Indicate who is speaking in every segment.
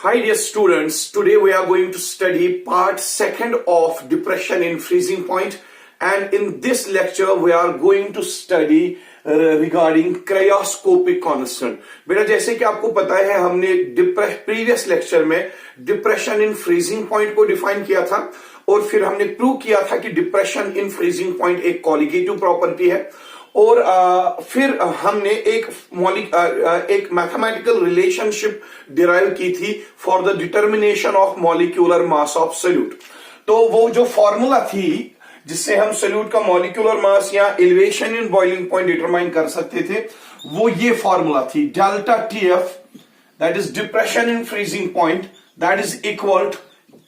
Speaker 1: Hi dear students, today we are going to study part second of depression in freezing point, and in this lecture we are going to study regarding cryoscopic constant. बेटा जैसे कि आपको पता है हमने previous lecture में depression in freezing point को define किया था और फिर हमने प्रूव किया था कि डिप्रेशन इन फ्रीजिंग पॉइंट एक कॉलिगेटिव प्रॉपर्टी है और फिर हमने एक मैथमेटिकल रिलेशनशिप डिराइव की थी for the determination of molecular mass of solute. तो वो जो फॉर्मूला थी जिससे हम सोल्यूट का मॉलिक्यूलर मास या elevation in boiling point determine कर सकते थे, वो ये फॉर्मूला थी delta TF, that is depression in freezing point, that is equal to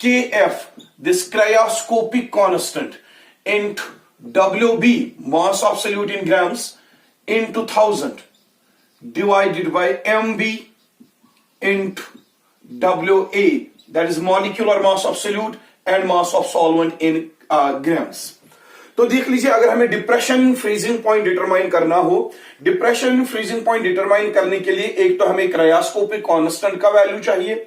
Speaker 1: KF, this cryoscopic constant, into WB, mass of solute in grams, into 1000 divided by MB into WA, that is molecular mass of solute and mass of solvent in grams. तो देख लीजिए, अगर हमें depression freezing point determine करना हो, depression freezing point determine करने के लिए एक तो हमें क्रायोस्कोपिक कांस्टेंट का वैल्यू चाहिए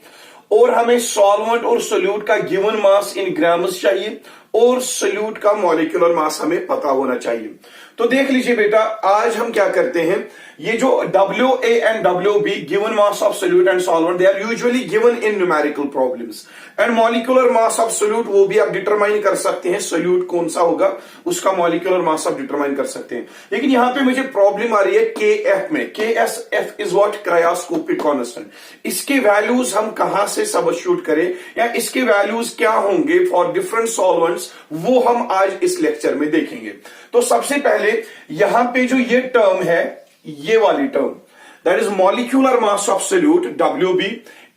Speaker 1: और हमें सॉल्वेंट और सोल्यूट का गिवन मास इन ग्राम्स चाहिए और सोल्यूट का मॉलिक्यूलर मास हमें पता होना चाहिए। तो देख लीजिए बेटा, आज हम क्या करते हैं, ये जो WA and WB given mass of solute and solvent, they are usually given in numerical problems, and molecular mass of solute वो भी आप डिटरमाइन कर सकते हैं, सोल्यूट कौन सा होगा उसका मॉलिक्यूलर मास आप डिटरमाइन कर सकते हैं। लेकिन यहां पे मुझे प्रॉब्लम आ रही है KF में, KSF is what, cryoscopic constant. इसके वैल्यूज हम कहां से सबस्टिट्यूट करें या इसके वैल्यूज क्या होंगे फॉर डिफरेंट सॉल्वेंट्स, वो हम आज इस लेक्चर में देखेंगे। तो सबसे पहले यहां पे जो ये टर्म है, ये वाली term, that is molecular mass of solute WB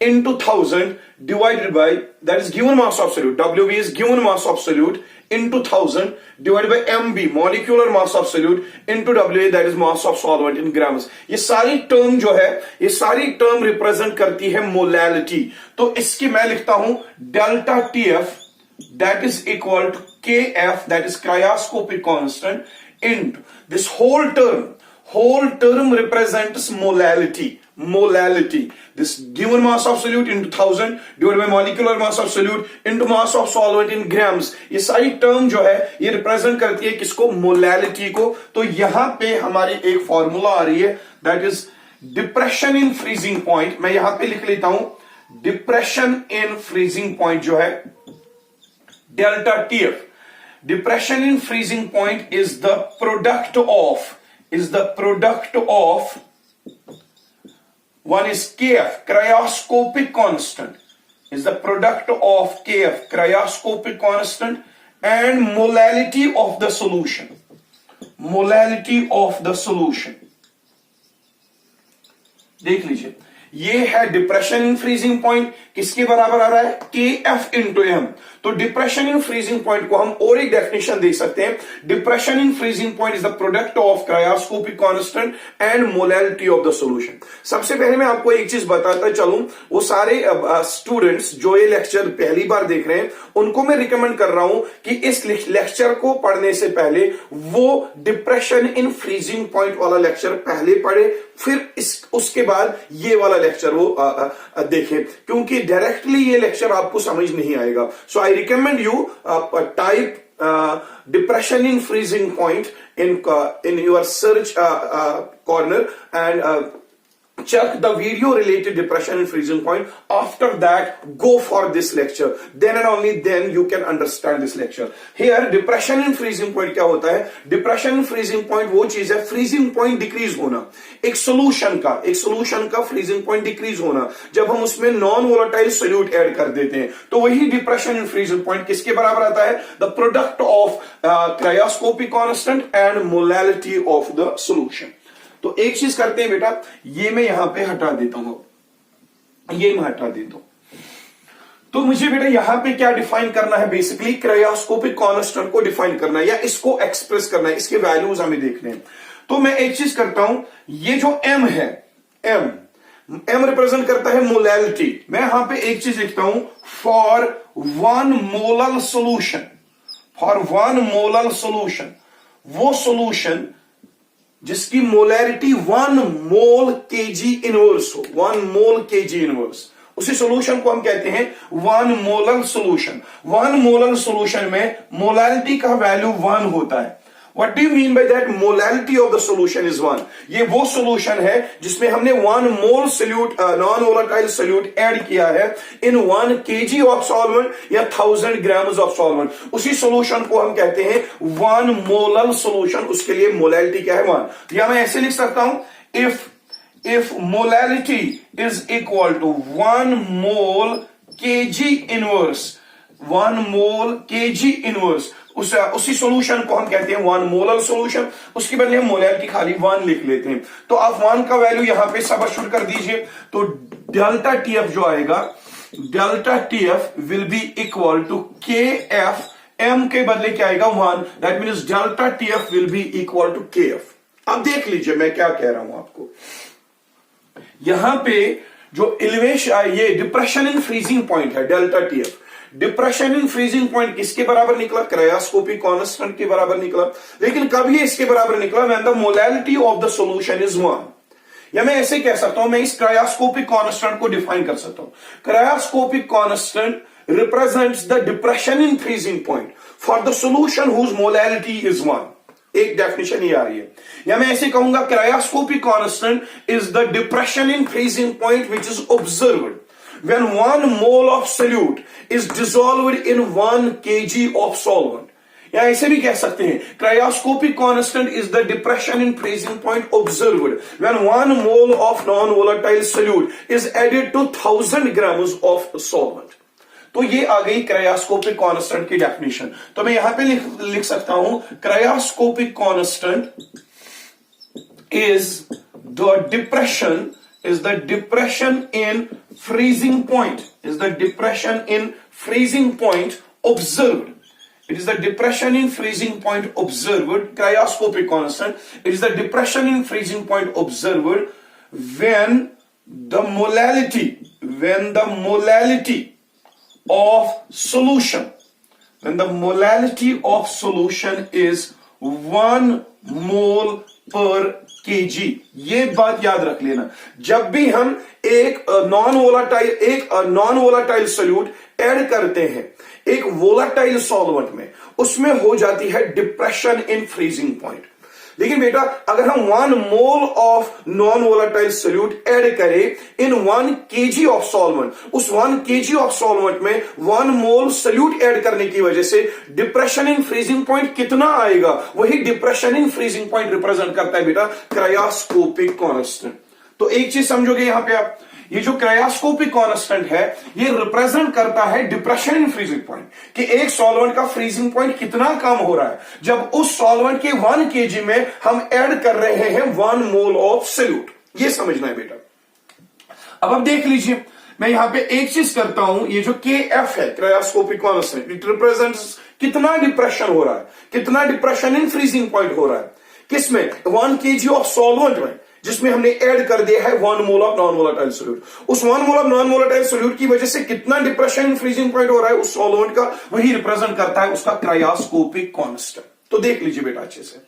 Speaker 1: into 1000 divided by, that is given mass of solute, WB is given mass of solute into 1000 divided by MB, molecular mass of solute into WA, that is mass of solvent in grams। ये सारी term जो है, ये सारी term represent करती है molality. तो इसकी मैं लिखता हूं delta TF, that is equal to KF, that is cryoscopic constant, into this whole term represents molality, this given mass of solute into 1000 divided by molecular mass of solute into mass of solvent in grams। ये सारी term जो है ये represent करती है किसको, molality को। तो यहां पे हमारी एक फॉर्मूला आ रही है, that is depression in freezing point. मैं यहां पे लिख लेता हूं डिप्रेशन इन फ्रीजिंग पॉइंट जो है delta TF, depression in freezing point is the product of one is KF, cryoscopic constant, is the product of KF, cryoscopic constant, and molality of the solution, देख लीजिए, ये है depression in freezing point, किसके बराबर आ रहा है, KF into M। तो depression in freezing point को हम और एक डेफिनेशन दे सकते हैं, depression in freezing point is the product of cryoscopic constant and molality of the solution. सबसे पहले मैं आपको एक चीज बताता चलूं, वो सारे स्टूडेंट्स जो ये लेक्चर पहली बार देख रहे हैं उनको मैं रिकमेंड कर रहा हूं कि इस लेक्चर को पढ़ने से पहले वो डिप्रेशन इन फ्रीजिंग पॉइंट वाला लेक्चर पहले पढ़े, फिर उसके बाद ये वाला लेक्चर वो देखें, क्योंकि डायरेक्टली ये लेक्चर आपको समझ नहीं आएगा। So I recommend you type depression in freezing point in your search corner and check the video related depression and freezing point. After that, go for this lecture. Then and only then you can understand this lecture. Here depression and freezing point क्या होता है, depression and freezing point वो चीज है, freezing point decrease होना, एक solution का freezing point decrease होना जब हम उसमें non volatile solute ऐड कर देते हैं, तो वही depression and freezing point किसके बराबर आता है, the product of cryoscopic constant and molality of the solution। तो एक चीज करते हैं बेटा, ये मैं यहां पे हटा देता हूं, ये मैं हटा देता हूं। तो मुझे बेटा यहां पे क्या डिफाइन करना है, बेसिकली क्रायोस्कोपिक कांस्टेंट को डिफाइन करना है या इसको एक्सप्रेस करना है, इसके वैल्यूज हमें देखने हैं। तो मैं एक चीज करता हूं, ये जो M है, M रिप्रेजेंट करता है मोलैलिटी। मैं यहां पे एक चीज लिखता हूं, फॉर वन मोलल सोल्यूशन, वो सोल्यूशन जिसकी मोलैरिटी 1 मोल kg इनवर्स हो, 1 मोल kg इनवर्स, उसी सोल्यूशन को हम कहते हैं 1 मोलर सोल्यूशन। 1 मोलर सोल्यूशन में मोलैलिटी का वैल्यू 1 होता है। What do you mean by that? Molality of the solution is 1. ये वो solution है जिसमें हमने 1 mole solute non volatile solute add किया है in 1 kg of solvent या 1000 grams of solvent। उसी solution को हम कहते हैं 1 molar solution। उसके लिए molality क्या है? 1। या मैं ऐसे लिख सकता हूं, if molality is equal to 1 mole kg inverse, 1 mole kg inverse, उसी सॉल्यूशन को हम कहते हैं 1 मोलर सॉल्यूशन। उसके बदले हम मोलैलिटी खाली 1 लिख लेते हैं। तो आप 1 का वैल्यू यहां पे सब्स्टिट्यूट कर दीजिए, तो डेल्टा टीएफ जो आएगा, delta TF will be equal to K F, M के बदले क्या आएगा 1, that means delta TF will be equal to K F. अब देख लीजिए मैं क्या कह रहा हूं आपको, यहां पे जो एलिवेशन, ये डिप्रेशन इन फ्रीजिंग पॉइंट है delta TF. Depression in freezing point किसके बराबर निकला? क्रायोस्कोपिक कांस्टेंट के बराबर निकला। लेकिन कब ये इसके बराबर निकला? When the molality of the solution is 1। या मैं ऐसे कह सकता हूं, मैं इस क्रायोस्कोपिक कांस्टेंट को डिफाइन कर सकता हूं। Cryoscopic constant represents the depression in freezing point for the solution whose molality is 1। एक डेफिनेशन ये आ रही है। या मैं ऐसे कहूंगा, cryoscopic constant is the depression in freezing point which is observed when 1 mole of solute is dissolved in 1 kg of solvent। या ऐसे भी कह सकते हैं, cryoscopic constant is the depression in freezing point observed when 1 mole of non volatile solute is added to 1000 grams of solvent। तो ये आ गई cryoscopic constant की डेफिनेशन। तो मैं यहां पे लिख सकता हूं, cryoscopic constant is the depression in freezing point, is the depression in freezing point observed. It is the depression in freezing point observed, cryoscopic constant. It is the depression in freezing point observed when the molality of solution is 1 mole per kg। ये बात याद रख लेना, जब भी हम एक non volatile solute add करते हैं एक वोलाटाइल सॉल्वेंट में, उसमें हो जाती है डिप्रेशन इन फ्रीजिंग पॉइंट। लेकिन बेटा अगर हम 1 mole of non volatile solute add करें इन 1 kg ऑफ सॉल्वेंट, उस 1 kg ऑफ सॉल्वेंट में 1 मोल सोल्यूट ऐड करने की वजह से डिप्रेशन इन फ्रीजिंग पॉइंट कितना आएगा? वही depression in freezing point represent करता है बेटा क्रायोस्कोपिक कांस्टेंट। तो एक चीज समझोगे यहां पे आप, ये जो क्रायोस्कोपिक कांस्टेंट है ये रिप्रेजेंट करता है डिप्रेशन इन फ्रीजिंग पॉइंट, कि एक सॉल्वेंट का फ्रीजिंग पॉइंट कितना कम हो रहा है जब उस सॉल्वेंट के 1 kg में हम ऐड कर रहे हैं 1 मोल ऑफ सोल्यूट। ये समझना है बेटा। अब आप देख लीजिए, मैं यहां पे एक चीज करता हूं, ये जो KF है क्रायोस्कोपिक कांस्टेंट, इट रिप्रेजेंट्स कितना डिप्रेशन हो रहा है, कितना डिप्रेशन इन फ्रीजिंग पॉइंट हो रहा है, किसमें? 1 kg ऑफ सॉल्वेंट में, जिसमें हमने ऐड कर दिया है 1 mole of non volatile solute. उस 1 mole of non volatile solute की वजह से कितना डिप्रेशन इन फ्रीजिंग पॉइंट हो रहा है उस सॉल्वेंट का, वही रिप्रेजेंट करता है उसका क्रायोस्कोपिक कांस्टेंट। तो देख लीजिए बेटा अच्छे से,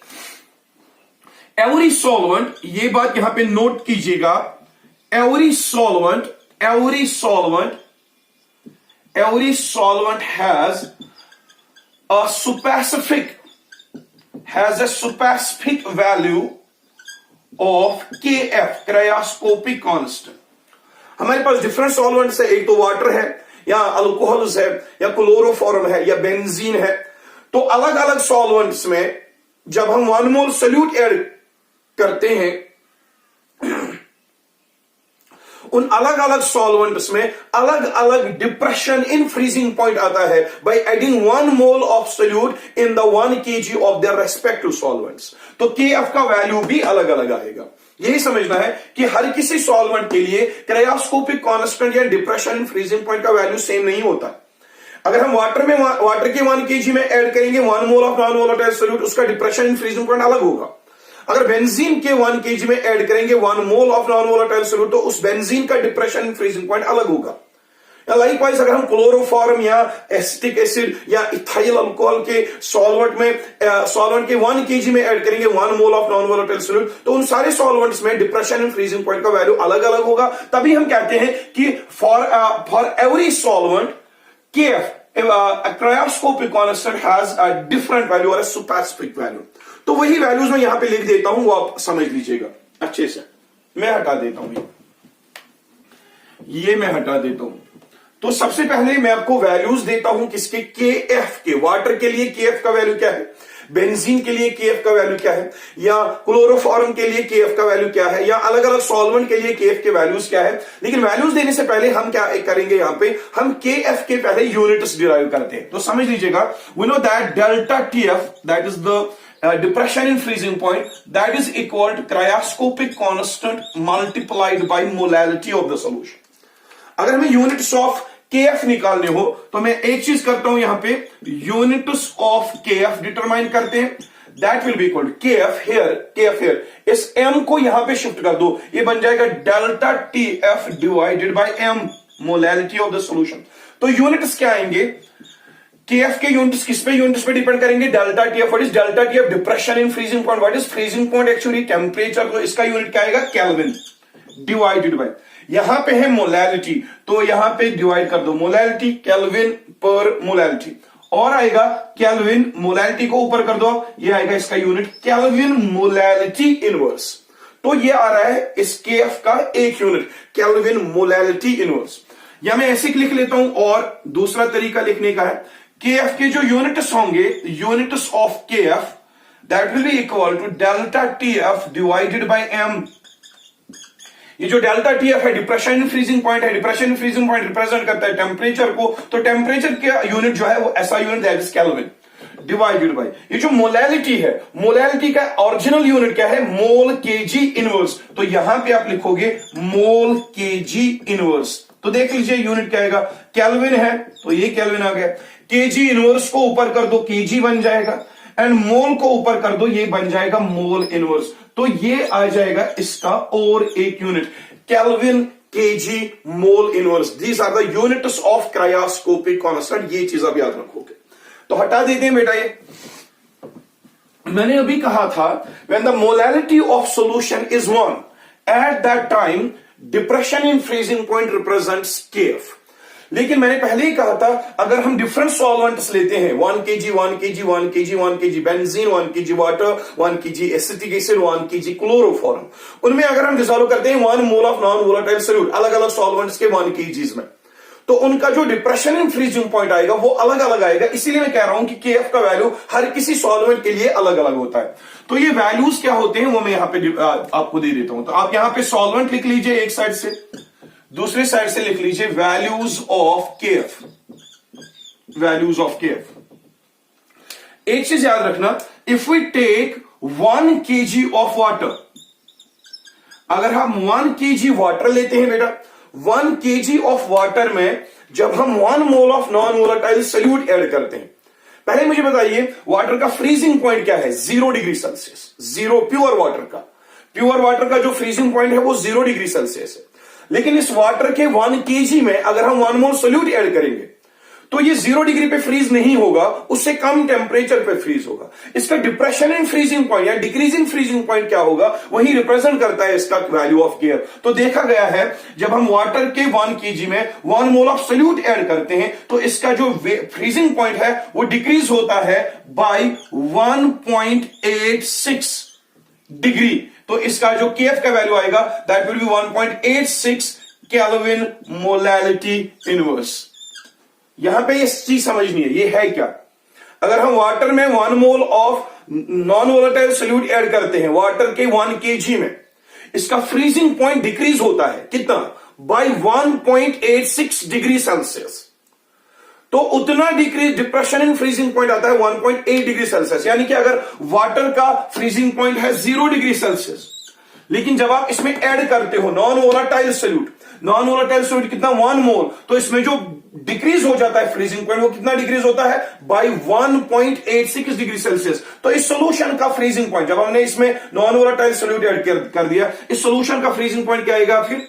Speaker 1: एवरी सॉल्वेंट, ये बात यहां पे नोट कीजिएगा, every solvent has a specific value of KF, cryoscopic constant. हमारे पास डिफरेंट सॉल्वेंट्स है, एक तो वाटर है या अल्कोहल्स है या क्लोरोफॉर्म है या बेंजीन है। तो अलग अलग सॉल्वेंट्स में जब हम 1 मोल सोल्यूट ऐड करते हैं, उन अलग अलग सॉल्वेंट्स में अलग अलग डिप्रेशन इन फ्रीजिंग पॉइंट आता है by adding 1 mole of solute in the 1 kg of their respective solvents. तो KF का वैल्यू भी अलग अलग आएगा। यही समझना है कि हर किसी सॉल्वेंट के लिए क्रायोस्कोपिक कांस्टेंट या डिप्रेशन इन फ्रीजिंग पॉइंट का वैल्यू सेम नहीं होता। अगर हम वाटर के 1 kg में ऐड करेंगे 1 mole of non volatile solute, उसका डिप्रेशन इन फ्रीजिंग पॉइंट अलग होगा। अगर बेंजीन के 1 kg में ऐड करेंगे 1 mole of non volatile solute, तो उस बेंजीन का डिप्रेशन इन फ्रीजिंग पॉइंट अलग होगा। लाइकवाइज अगर हम क्लोरोफॉर्म या एसिटिक एसिड या इथाइल अल्कोहल के सॉल्वेंट के 1 kg में ऐड करेंगे 1 mole of non volatile solute, तो उन सारे सॉल्वेंट्स में डिप्रेशन एंड फ्रीजिंग पॉइंट का वैल्यू अलग अलग होगा। तभी हम कहते हैं कि for every solvent KF a cryoscopic constant has a different value or a superscript value। तो वही वैल्यूज मैं यहां पे लिख देता हूं, वो आप समझ लीजिएगा अच्छे से। मैं हटा देता हूं ये मैं हटा देता हूं। तो सबसे पहले मैं आपको वैल्यूज देता हूं किसके, KF के। वाटर के लिए KF का वैल्यू क्या है, बेंजीन के लिए KF का वैल्यू क्या है, या क्लोरोफॉर्म के लिए KF का वैल्यू क्या है, या अलग अलग सॉल्वेंट के लिए KF के वैल्यूज क्या है। लेकिन वैल्यूज देने से पहले हम क्या करेंगे, यहां पे हम KF के पहले यूनिट्स डिराइव करते हैं। तो समझ लीजिएगा, we know that delta TF that is the depression in freezing point, that is equal to cryoscopic constant multiplied by molality of the solution। अगर हमें यूनिट्स ऑफ KF निकालने हो तो मैं एक चीज करता हूं, यहां पे यूनिट्स ऑफ KF डिटरमाइन करते हैं। That will be equal to KF here, इस M को यहां पे शिफ्ट कर दो, ये बन जाएगा delta TF divided by M, molality of the solution. तो यूनिट्स क्या आएंगे, KF के यूनिट्स किस पे, यूनिट्स पे डिपेंड करेंगे, delta TF। What is delta TF, depression in freezing point. What is freezing point, actually temperature. तो इसका यूनिट क्या आएगा, केल्विन डिवाइडेड बाय, यहां पे है मोलैलिटी, तो यहां पे डिवाइड कर दो, मोलैलिटी केल्विन पर मोलैलिटी, और आएगा केल्विन, मोलैलिटी को ऊपर कर दो, ये आएगा इसका यूनिट केल्विन मोलैलिटी इनवर्स। तो ये आ रहा है इस KF का एक यूनिट, केल्विन मोलैलिटी इनवर्स। या मैं ऐसे लिख लेता हूं, और दूसरा तरीका लिखने का है, KF के जो यूनिट्स होंगे, units of KF that will be equal to delta TF divided by M। ये जो डेल्टा TF है डिप्रेशन इन फ्रीजिंग पॉइंट है, depression in freezing point represent करता है टेम्परेचर को, तो टेम्परेचर का यूनिट जो है वो ऐसा unit that is kelvin divided bye, ये जो मोलैलिटी है, मोलैलिटी का ओरिजिनल यूनिट क्या है, मोल kg इनवर्स। तो यहां पे आप लिखोगे मोल kg इनवर्स। तो देख लीजिए यूनिट क्या आएगा, केल्विन है तो ये केल्विन आ गया, kg इनवर्स को ऊपर कर दो kg बन जाएगा, एंड मोल को ऊपर कर दो ये बन जाएगा मोल इनवर्स। तो ये आ जाएगा इसका और एक unit, kelvin kg mole inverse. These are the units of cryoscopic constant. ये चीज आप याद रखोगे। तो हटा देते हैं बेटा, ये मैंने अभी कहा था when the molality of solution is 1 at that time depression in freezing point represents KF। लेकिन मैंने पहले ही कहा था अगर हम डिफरेंट सॉल्वेंट्स लेते हैं 1 kg 1 kg 1 kg 1 kg benzene, 1 kg water, 1 kg acetic acid, 1 kg chloroform, उनमें अगर हम डिसॉल्व करते हैं 1 mole of non volatile solute अलग अलग सॉल्वेंट्स के 1 kg में, तो उनका जो डिप्रेशन इन फ्रीजिंग पॉइंट आएगा वो अलग अलग आएगा। इसीलिए मैं कह रहा हूं कि KF का वैल्यू हर किसी सॉल्वेंट के लिए अलग अलग होता है। तो ये वैल्यूज क्या होते हैं वो मैं यहां पे आपको दे देता हूं। तो आप यहां पे सॉल्वेंट लिख लीजिए एक साइड से, दूसरे साइड से लिख लीजिए values of KF, values of KF। एक चीज याद रखना, if we take 1 kg of water, अगर हम 1 kg वाटर लेते हैं बेटा, 1 kg ऑफ वाटर में जब हम 1 mole of non volatile solute add करते हैं, पहले मुझे बताइए वाटर का फ्रीजिंग पॉइंट क्या है, 0 degree Celsius. Zero pure water का जो फ्रीजिंग पॉइंट है वो 0 डिग्री सेल्सियस है। लेकिन इस वाटर के 1 kg में अगर हम 1 मोल सॉल्यूट ऐड करेंगे तो ये 0 डिग्री पे फ्रीज नहीं होगा, उससे कम टेम्परेचर पे फ्रीज होगा। इसका डिप्रेशन इन फ्रीजिंग पॉइंट या डिक्रीजिंग फ्रीजिंग पॉइंट क्या होगा, वही रिप्रेजेंट करता है इसका वैल्यू ऑफ KF। तो देखा गया है जब हम वाटर के 1 kg में 1 मोल ऑफ सॉल्यूट ऐड करते हैं तो इसका जो फ्रीजिंग पॉइंट है वो डिक्रीज होता है बाय 1.86 डिग्री। तो इसका जो KF का वैल्यू आएगा that will B 1.86 kelvin molality inverse. यहां पे ये चीज समझनी है, ये है क्या, अगर हम वाटर में 1 mole of non volatile solute add करते हैं वाटर के 1 kg में, इसका फ्रीजिंग पॉइंट डिक्रीज होता है कितना, बाय 1.86 डिग्री सेल्सियस। तो उतना decrease depression in freezing point आता है 1.8 डिग्री सेल्सियस। यानी कि अगर वाटर का फ्रीजिंग पॉइंट है 0 डिग्री सेल्सियस, लेकिन जब आप इसमें ऐड करते हो नॉन वोलेटाइल सॉल्यूट कितना 1 मोल, तो इसमें जो डिक्रीज हो जाता है फ्रीजिंग पॉइंट वो कितना डिक्रीज होता है बाय 1.86 डिग्री सेल्सियस। तो इस सॉल्यूशन का फ्रीजिंग पॉइंट जब हमने इसमें नॉन वोलेटाइल सॉल्यूट ऐड कर दिया, इस सॉल्यूशन का फ्रीजिंग पॉइंट क्या आएगा, फिर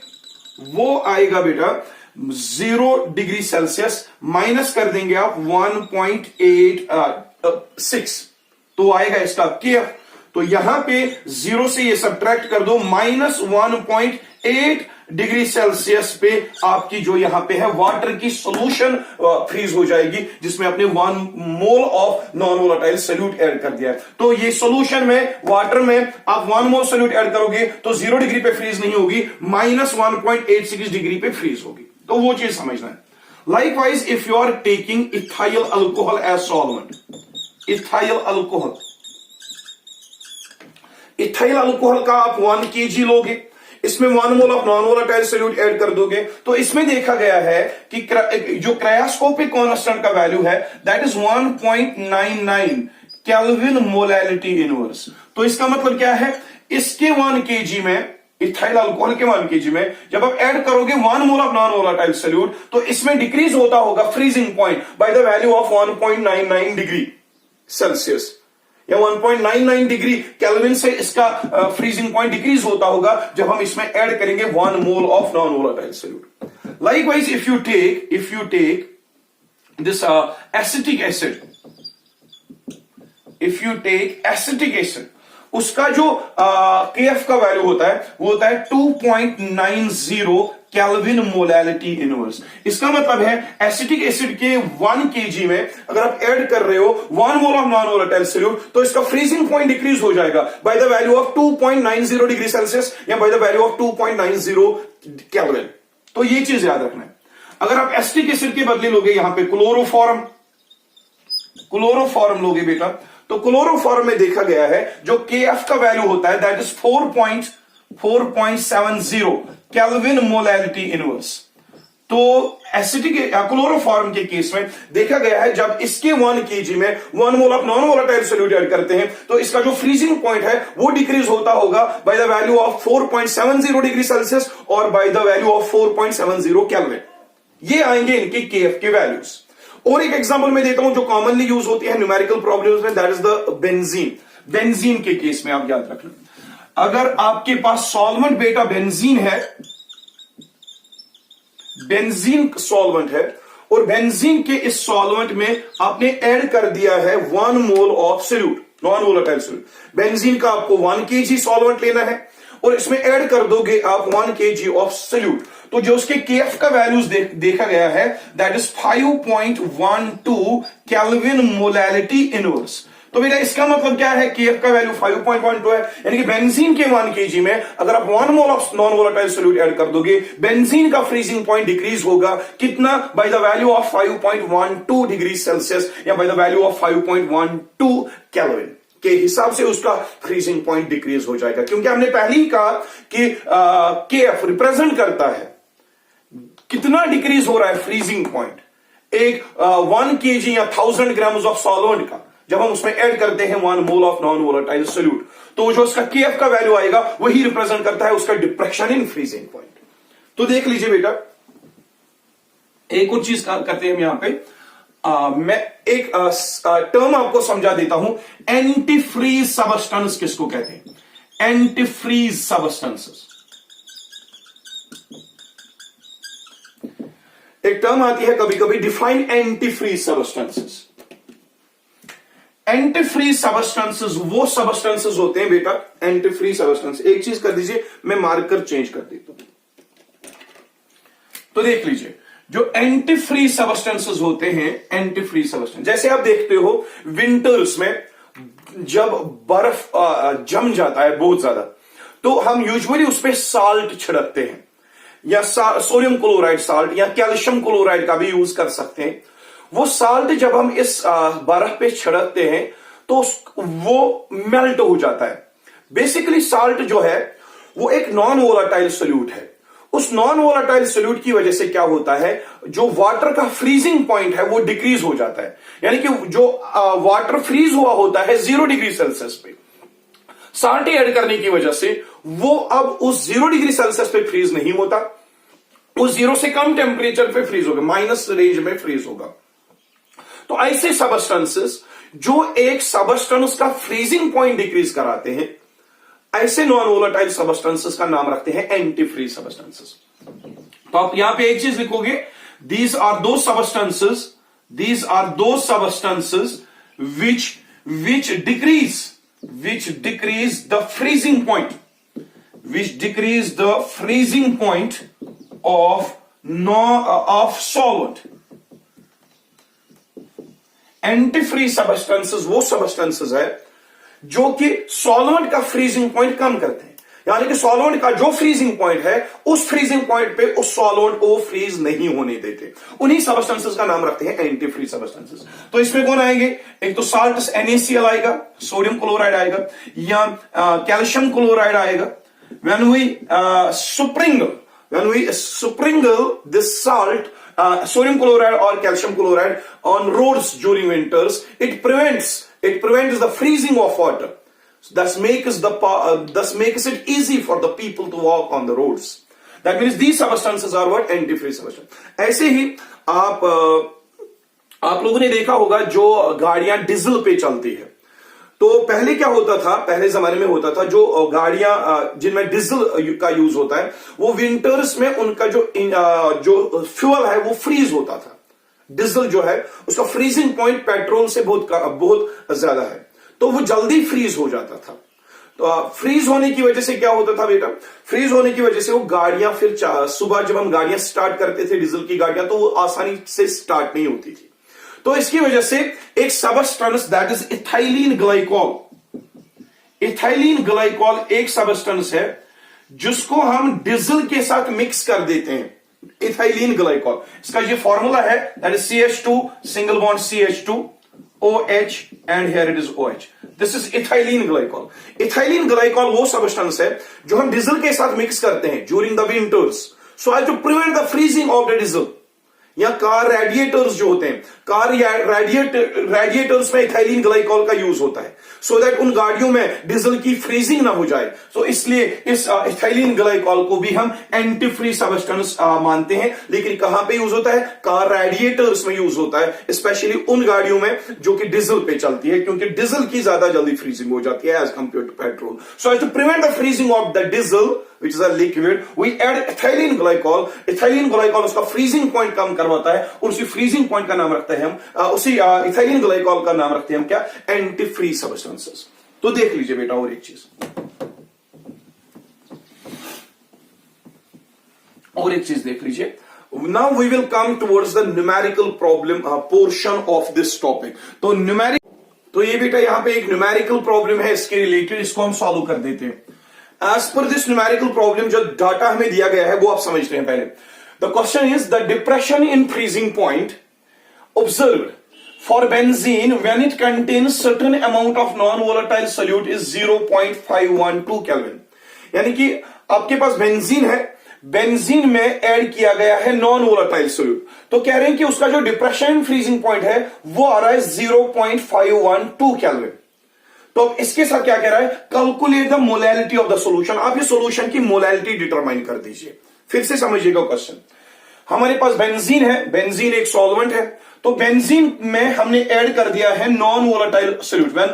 Speaker 1: वो आएगा बेटा 0 डिग्री सेल्सियस माइनस कर देंगे आप 1.86, तो आएगा इसका KF। तो यहां पे 0 से ये सब्ट्रैक्ट कर दो, -1.8 डिग्री सेल्सियस पे आपकी जो यहां पे है वाटर की सॉल्यूशन फ्रीज हो जाएगी, जिसमें आपने 1 mole of non volatile solute add कर दिया है। तो ये सॉल्यूशन में वाटर में आप 1 मोल सॉल्यूट ऐड करोगे तो 0 डिग्री पे फ्रीज नहीं होगी, -1.86 डिग्री पे फ्रीज होगी। तो वो चीज समझना है। Likewise if you are taking ethyl alcohol as solvent, ethyl alcohol, ethyl alcohol का आप 1 kg लोगे, इसमें 1 mole of non volatile solute add कर दोगे, तो इसमें देखा गया है कि जो क्रायोस्कोपिक कांस्टेंट का वैल्यू है that is 1.99 kelvin molality inverse. तो इसका मतलब क्या है, इसके 1 kg में, इथाइल अल्कोहल के 1 kg में जब आप ऐड करोगे 1 mole of non volatile solute, तो इसमें डिक्रीज होता होगा freezing point by the value of 1.99 degree Celsius या 1.99 डिग्री केल्विन से इसका फ्रीजिंग पॉइंट डिक्रीज होता होगा जब हम इसमें ऐड करेंगे 1 mole of non volatile solute. Likewise if you take this acetic acid, if you take acetic acid, उसका जो KF का वैल्यू होता है वो होता है 2.90 केल्विन मोलैलिटी इनवर्स। इसका मतलब है एसिटिक एसिड के 1 kg में अगर आप ऐड कर रहे हो 1 mole of non volatile solute, तो इसका फ्रीजिंग पॉइंट डिक्रीज हो जाएगा by the value of 2.90 degree Celsius या by the value of 2.90 Kelvin. तो ये चीज याद रखना है। अगर आप एसिटिक एसिड के बदले लोगे यहां पे क्लोरोफॉर्म लोगे बेटा, तो क्लोरोफॉर्म में देखा गया है जो KF का वैल्यू होता है that is 4.70 kelvin molality inverse. तो एसिटिक क्लोरोफॉर्म के केस में देखा गया है जब इसके 1 kg में 1 mole of non volatile solute add करते हैं तो इसका जो फ्रीजिंग पॉइंट है वो डिक्रीज होता होगा by the value of 4.70 degree Celsius और by the value of 4.70 Kelvin. ये आएंगे इनके KF के वैल्यूज। और एक एग्जांपल मैं देता हूं जो कॉमनली यूज होती है न्यूमेरिकल प्रॉब्लम्स में, that is the benzene. Benzene के केस में आप याद रख लो, अगर आपके पास सॉल्वेंट बेटा बेंजीन है, बेंजीन सॉल्वेंट है और बेंजीन के इस सॉल्वेंट में आपने ऐड कर दिया है 1 mole of solute, non volatile solute. Benzene का आपको 1 kg सॉल्वेंट लेना है और इसमें ऐड कर दोगे आप 1 kg ऑफ सॉल्यूट, तो जो उसके KF का वैल्यूज देखा गया है that is 5.12 kelvin molality inverse. तो बेटा इसका मतलब क्या है, KF का वैल्यू 5.12 है, यानी कि बेंजीन के 1 kg में अगर आप 1 mole of non volatile solute add कर दोगे, बेंजीन का फ्रीजिंग पॉइंट डिक्रीज होगा कितना, by the value of 5.12 degree Celsius या by the value of 5.12 Kelvin के हिसाब से उसका फ्रीजिंग पॉइंट डिक्रीज हो जाएगा। क्योंकि हमने पहले ही कहा कि KF रिप्रेजेंट करता है कितना डिक्रीज हो रहा है फ्रीजिंग पॉइंट एक 1 kg या 1000 ग्राम्स ऑफ सॉल्वेंट का जब हम उसमें ऐड करते हैं 1 mole of non volatile solute, तो जो उसका KF का वैल्यू आएगा वही रिप्रेजेंट करता है उसका डिप्रेशन इन फ्रीजिंग पॉइंट। तो देख लीजिए बेटा, एक और चीज करते हैं हम यहां पे, मैं एक टर्म आपको समझा देता हूं, एंटी फ्रीज सबस्टेंस किसको कहते हैं, एंटी फ्रीज सबस्टेंसेस। एक टर्म आती है कभी कभी, define anti freeze substances. Anti freeze substances वो सबस्टेंसेस होते हैं बेटा, एंटी फ्रीज सबस्टेंस। एक चीज कर दीजिए, मैं मार्कर चेंज कर देता हूं। तो देख लीजिए जो एंटी फ्रीज सबस्टेंसेस होते हैं, एंटी फ्रीज सबस्टेंस जैसे आप देखते हो विंटर्स में जब बर्फ जम जाता है बहुत ज्यादा, तो हम यूजुअली उस पर साल्ट छिड़कते हैं, या सोडियम क्लोराइड साल्ट या कैल्शियम क्लोराइड का भी यूज कर सकते हैं। वो साल्ट जब हम इस बर्फ पे छिड़कते हैं तो वो मेल्ट हो जाता है। बेसिकली साल्ट जो है वो एक नॉन वोलेटाइल सॉल्यूट है। उस नॉन वोलेटाइल सॉल्यूट की वजह से क्या होता है, जो वाटर का फ्रीजिंग पॉइंट है वो डिक्रीज हो जाता है, यानी कि जो वाटर फ्रीज हुआ होता है 0 डिग्री सेल्सियस पे, साल्ट ऐड करने की वजह से वो अब उस 0 डिग्री सेल्सियस पे फ्रीज नहीं होता, उस 0 से कम टेम्परेचर पे फ्रीज होगा, माइनस रेंज में फ्रीज होगा। तो ऐसे सबस्टेंसेस जो एक सबस्टेंस का फ्रीजिंग पॉइंट डिक्रीज कराते हैं, ऐसे नॉन वोलेटाइल सबस्टेंसेस का नाम रखते हैं एंटी फ्रीज सबस्टेंसेस। तो आप यहां पे एक चीज लिखोगे, these are those substances which decrease the freezing point of solvent. Antifreeze substances वो सबस्टेंसेस है जो कि सॉल्वेंट का फ्रीजिंग पॉइंट कम करते हैं, यानी कि सॉल्वेंट का जो फ्रीजिंग पॉइंट है उस फ्रीजिंग पॉइंट पे उस सॉल्वेंट को फ्रीज नहीं होने देते, उन्हीं सबस्टेंसेस का नाम रखते हैं एंटीफ्रीज सबस्टेंसेस। तो इसमें कौन आएंगे, एक तो साल्ट NaCl आएगा, सोडियम क्लोराइड आएगा, या कैल्शियम क्लोराइड आएगा। when we sprinkle this salt, sodium chloride or calcium chloride on roads during winters, it prevents the freezing of water. Thus makes it easy for the people to walk on the roads. That means these substances are what? Antifreeze substances. ऐसे ही आप लोगों ने देखा होगा जो गाड़ियां diesel पे चलती है, तो पहले क्या होता था, पहले जमाने में होता था जो गाड़ियां जिनमें डीजल का यूज होता है, वो विंटर्स में उनका जो फ्यूल है वो फ्रीज होता था। डीजल जो है उसका फ्रीजिंग पॉइंट पेट्रोल से बहुत ज्यादा है, तो वो जल्दी फ्रीज हो जाता था। तो फ्रीज होने की वजह से क्या होता था बेटा, फ्रीज होने की वजह से वो गाड़ियां फिर सुबह जब हम गाड़ियां स्टार्ट करते थे डीजल की गाड़ियां, तो वो आसानी से स्टार्ट नहीं होती थी। तो इसकी वजह से एक substance that is ethylene glycol एक सबस्टेंस है जिसको हम डीजल के साथ मिक्स कर देते हैं, इथाइलिन ग्लाइकॉल। इसका ये फॉर्मूला है that is CH2 single bond CH2 OH and here it is OH. This is ethylene glycol. Ethylene glycol वो सबस्टेंस है जो हम डीजल के साथ मिक्स करते हैं during the winters so as to prevent the freezing of the diesel. या car radiators जो होते हैं, कार रेडिएटर्स में इथाइलिन ग्लाइकॉल का यूज होता है सो दैट उन गाड़ियों में डीजल की फ्रीजिंग ना हो जाए। तो इसलिए इस इथाइलिन ग्लाइकॉल को भी हम एंटीफ्रीज सबस्टेंस मानते हैं। लेकिन कहां पे यूज होता है, कार रेडिएटर्स में यूज होता है, स्पेशली उन गाड़ियों में जो कि डीजल पे चलती है, क्योंकि डीजल की ज्यादा जल्दी फ्रीजिंग हो जाती है as compare to petrol. So as to prevent the freezing of the diesel which is a liquid, we add ethylene glycol. Ethylene glycol उसका freezing point कम करवाता है और उसी freezing point का नाम रखते हैं हम उसी ethylene glycol का नाम रखते हैं हम क्या, antifreeze substances. तो देख लीजिए बेटा और एक चीज देख लीजिए। Now we will come towards the numerical problem portion of this topic. तो ये बेटा यहाँ पे एक न्यूमेरिकल प्रॉब्लम है, इसके रिलेटेड इसको हम सॉल्व कर देते हैं। As per this numerical problem, जो डाटा हमें दिया गया है वो आप समझते हैं पहले। The question is the depression in freezing point observed for benzene when it contains certain amount of non-volatile solute is 0.512 Kelvin। यानी कि आपके पास बेंजीन है, बेंजीन में ऐड किया गया है नॉन वोलेटाइल सोल्यूट, तो कह रहे हैं कि उसका जो डिप्रेशन फ्रीजिंग पॉइंट है वो आ रहा है 0.512 केल्विन। तो अब इसके साथ क्या कह रहा है, calculate the molality of the solution. आप ये सॉल्यूशन की मोलैलिटी डिटरमाइन कर दीजिए। फिर से समझिएगा क्वेश्चन, हमारे पास बेंजीन है, बेंजीन एक सॉल्वेंट है, तो बेंजीन में हमने ऐड कर दिया है non volatile solute when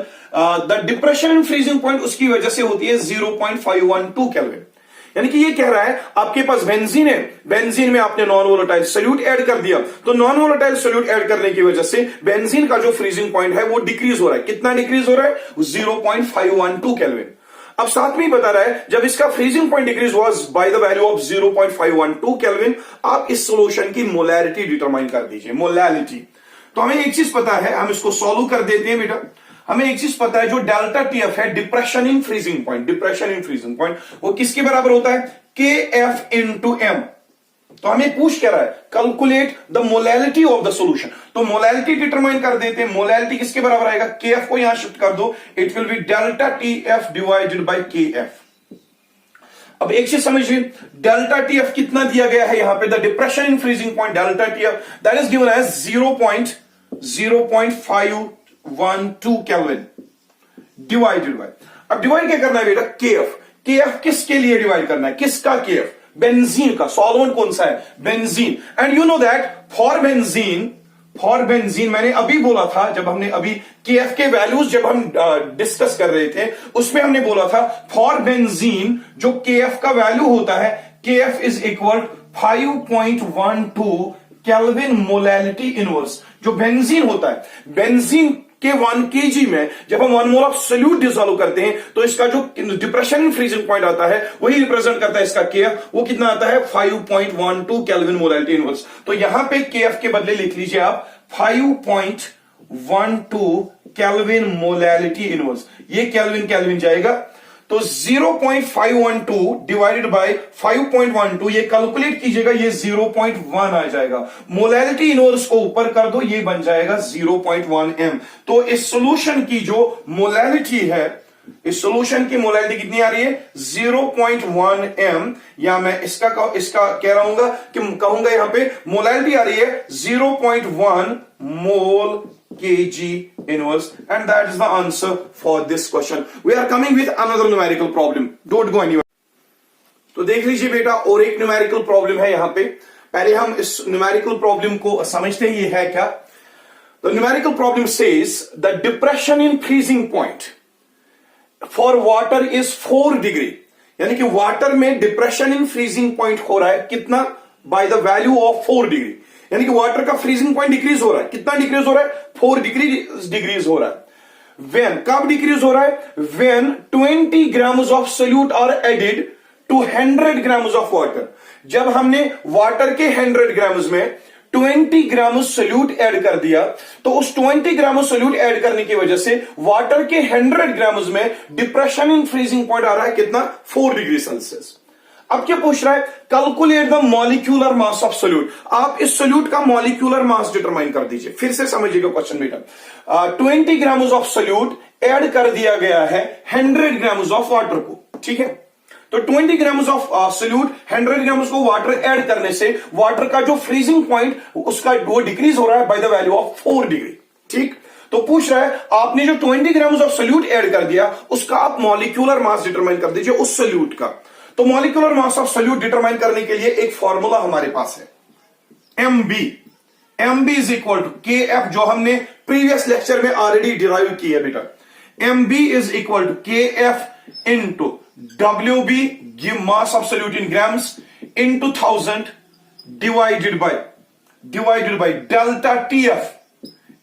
Speaker 1: the depression and freezing point उसकी वजह से होती है 0.512 केल्विन। यानी कि ये कह रहा है आपके पास बेंजीन है, बेंजीन में आपने नॉन वोलेटाइल सॉल्यूट ऐड कर दिया, तो नॉन वोलेटाइल सॉल्यूट ऐड करने की वजह से बेंजीन का जो फ्रीजिंग पॉइंट है वो डिक्रीज हो रहा है। कितना डिक्रीज हो रहा है, 0.512 केल्विन। अब साथ में ही बता रहा है जब इसका freezing point decrease was by the value of 0.512 kelvin, आप इस सॉल्यूशन की मोलैरिटी डिटरमाइन कर दीजिए, मोलैलिटी। तो हमें एक चीज पता है, हम इसको सॉल्व कर देते हैं बेटा। हमें एक चीज पता है, जो डेल्टा टीएफ है, depression in freezing point, depression in freezing point वो किसके बराबर होता है, KF इंटू एम। तो हमें पूछ क्या रहा है, calculate the molality of the solution. तो मोलैलिटी डिटरमाइन कर देते हैं। मोलैलिटी किसके बराबर आएगा, KF को यहां शिफ्ट कर दो, it will be delta TF divided bye KF। अब एक चीज समझिए, डेल्टा TF कितना दिया गया है यहां पे, the depression in freezing point delta TF that is given as 0.512 kelvin divided by, अब डिवाइड क्या करना है बेटा, KF। KF किसके लिए डिवाइड करना है, किसका KF, बेंजीन का। सॉल्वेंट कौन सा है, benzene. And you know that for benzene मैंने अभी बोला था, जब हमने अभी KF के वैल्यूज जब हम डिस्कस कर रहे थे उसमें हमने बोला था फॉर बेंजीन जो KF का वैल्यू होता है, KF is equal 5.12 kelvin molality inverse. जो बेंजीन होता है, बेंजीन के 1 kg में जब हम 1 मोल ऑफ सोल्यूट डिसॉल्व करते हैं तो इसका जो डिप्रेशन इन फ्रीजिंग पॉइंट आता है वही रिप्रेजेंट करता है इसका केएफ। वो कितना आता है 5.12 केल्विन मोलैलिटी इनवर्स। तो यहां पे केएफ के बदले लिख लीजिए आप 5.12 केल्विन मोलैलिटी इनवर्स। ये केल्विन केल्विन जाएगा तो 0.512 डिवाइडेड बाय 5.12 ये कैलकुलेट कीजिएगा, ये 0.1 आ जाएगा। मोलैलिटी इनवर्स को ऊपर कर दो, ये बन जाएगा 0.1 m। तो इस सॉल्यूशन की जो मोलैलिटी है, इस सॉल्यूशन की मोलैलिटी कितनी आ रही है 0.1 m, या मैं इसका कह रहा हूं कि कहूंगा यहां पे मोलैलिटी आ रही है 0.1 मोल kg inverse, and that is the answer for this question. We are coming with another numerical problem. Don't go anywhere. तो देख लीजिए बेटा, और एक न्यूमेरिकल प्रॉब्लम है यहां पे। पहले हम इस न्यूमेरिकल प्रॉब्लम को समझते हैं, ये है क्या। The numerical problem says the depression in freezing point for water is 4 degree, यानी कि वाटर में डिप्रेशन इन फ्रीजिंग पॉइंट हो रहा है कितना, by the value of 4 degree, यानी कि वाटर का फ्रीजिंग पॉइंट डिक्रीज हो रहा है। कितना डिक्रीज हो रहा है 4 डिग्रीज हो रहा है। वेन, कब डिक्रीज हो रहा है, when 20 grams of solute are added to 100 grams of water. जब हमने वाटर के 100 ग्राम्स में 20 ग्राम सोल्यूट ऐड कर दिया तो उस 20 ग्राम सोल्यूट ऐड करने की वजह से वाटर के 100 ग्राम्स में डिप्रेशन इन फ्रीजिंग पॉइंट आ रहा है कितना 4 डिग्री सेल्सियस। अब क्या पूछ रहा है, calculate the molecular mass of solute. आप इस सोल्यूट का मॉलिक्यूलर मास डिटरमाइन कर दीजिए। फिर से समझिएगा क्वेश्चन बेटा। 20 ग्राम्स ऑफ सोल्यूट ऐड कर दिया गया है 100 ग्राम्स ऑफ वाटर को, ठीक है। तो 20 ग्राम्स ऑफ सोल्यूट 100 ग्राम्स को वाटर ऐड करने से वाटर का जो फ्रीजिंग पॉइंट उसका वो डिक्रीज हो रहा है bye the value of 4 degree, ठीक। तो पूछ रहा है आपने जो 20 ग्राम्स ऑफ सोल्यूट ऐड कर दिया उसका आप मॉलिक्यूलर मास डिटरमाइन कर दीजिए उस सोल्यूट का। तो molecular mass of solute determine करने के लिए एक फॉर्मूला हमारे पास है mb is equal to kf, जो हमने प्रीवियस लेक्चर में ऑलरेडी डिराइव की है बेटा। mb is equal to kf into wb, give mass of solute in grams, into 1000 divided by delta tf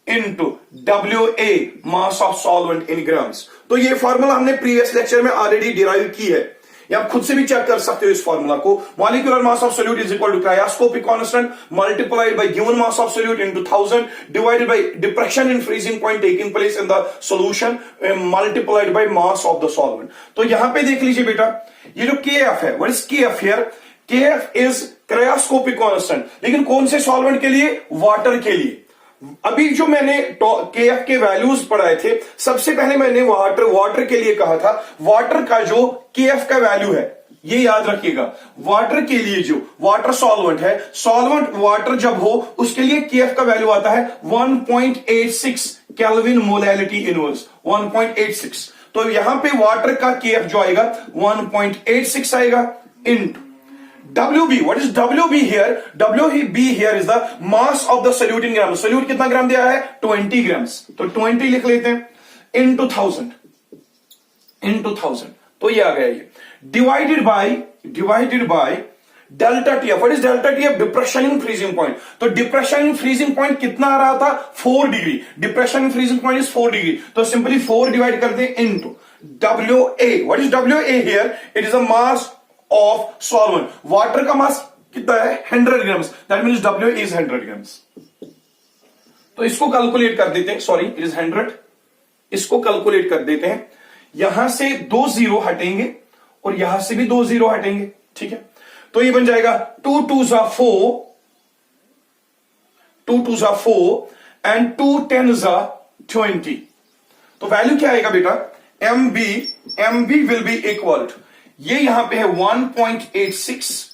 Speaker 1: into wa, mass of solvent in grams. तो ये formula हमने previous lecture में already derive की है, या आप खुद से भी चेक कर सकते हो इस फॉर्मूला को। Molecular mass of solute is equal to cryoscopic constant multiplied by given mass of solute into 1000 divided by depression in freezing point taking place in the solution multiplied by mass of the solvent. तो यहां पे देख लीजिए बेटा, ये जो KF है, what is KF here, KF is cryoscopic constant, लेकिन कौन से सॉल्वेंट के लिए, वाटर के लिए। अभी जो मैंने KF के वैल्यूज पढ़ाए थे, सबसे पहले मैंने वाटर के लिए कहा था, वाटर का जो KF का वैल्यू है ये याद रखिएगा। वाटर के लिए जो वाटर सॉल्वेंट है, सॉल्वेंट वाटर जब हो उसके लिए KF का वैल्यू आता है 1.86 केल्विन मोलैलिटी इनवर्स, 1.86। तो यहां पे वाटर का KF जो आएगा 1.86 आएगा into WB. What is WB here? WB here is the mass of the solute in grams. Solute कितना ग्राम दिया है 20 ग्राम्स, तो 20 लिख लेते हैं इंटू 1000 तो ये आ गया ये divided by delta TF. What is delta TF? Depression in freezing point. तो डिप्रेशन इन फ्रीजिंग पॉइंट कितना आ रहा था 4 degree, depression in freezing point is 4 degree, तो सिंपली 4 डिवाइड कर दे into WA. What is WA here? It is a mass of solvent. Water का mass कितना है 100 grams, that means WA is 100 grams. तो इसको कैलकुलेट कर देते हैं, सॉरी इट इज 100, इसको कैलकुलेट कर देते हैं। यहां से 2 जीरो हटेंगे और यहां से भी 2 जीरो हटेंगे, ठीक है। तो ये बन जाएगा 2 2 जा 4 एंड 2 10 जा 20। तो वैल्यू क्या आएगा बेटा, MB will be equal to, ये यहां पे है 1.86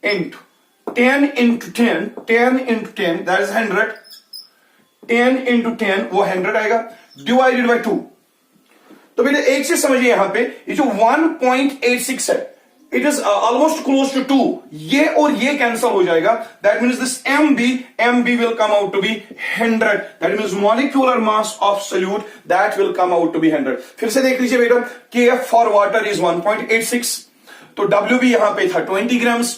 Speaker 1: into 10 into 10 that is 100, 10 into 10 वो 100 आएगा, डिवाइडेड बाय 2। तो बेटा एक से समझिए, यहां पे ये जो 1.86 है it is almost close to 2, ये और ये कैंसिल हो जाएगा, that means this MB will come out to be 100, that means molecular mass of solute that will come out to be 100। फिर से देख लीजिए बेटा, KF फॉर वाटर इज 1.86, तो WB यहां पे था 20 ग्राम्स,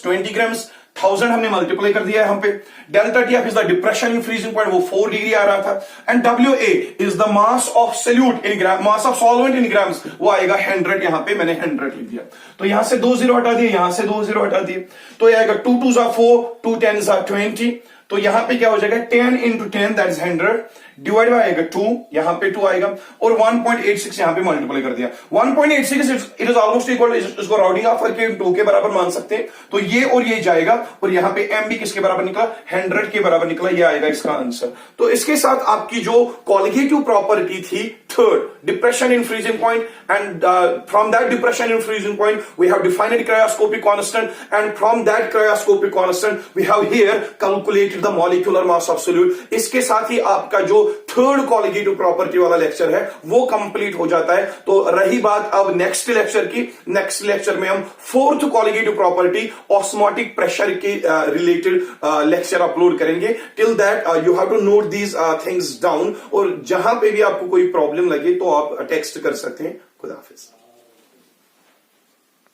Speaker 1: 1000 हमने मल्टीप्लाई कर दिया है हम पे। Delta TF is the depression in freezing point, वो 4 डिग्री आ रहा था। And WA is the mass of solute in gram, mass of solvent in grams, वो आएगा 100। यहां पे मैंने 100 लिख दिया। तो यहां से 2 0 हटा दिए, यहां से 2 0 हटा दिए, तो ये आएगा 2 2 4, 2 10 20। तो यहां पे क्या हो जाएगा 10 into 10 that is 100 divide by आएगा 2, यहां पे 2 आएगा और 1.86 यहां पे मल्टीप्लाई कर दिया। 1.86 इट इज ऑलमोस्ट इक्वल, इसको राउंडिंग ऑफ करके 2 के बराबर मान सकते हैं। तो ये और ये जाएगा और यहां पे m भी किसके बराबर निकला, 100 के बराबर निकला, ये आएगा इसका आंसर। तो इसके साथ आपकी जो कॉलिगेटिव प्रॉपर्टी थी third, depression in freezing point, and from that depression in freezing point we have defined cryoscopic constant, and from that cryoscopic constant we have here calculated the molecular mass of solute. इसके साथ ही आपका जो third colligative property वाला lecture है वो complete हो जाता है। तो रही बात अब नेक्स्ट लेक्चर की, नेक्स्ट लेक्चर में हम fourth colligative property osmotic pressure के रिलेटेड लेक्चर अपलोड करेंगे। Till that you have to note these things down, और जहां पे भी आपको कोई प्रॉब्लम लगे तो आप टेक्स्ट कर सकते हैं। खुदा हाफिज।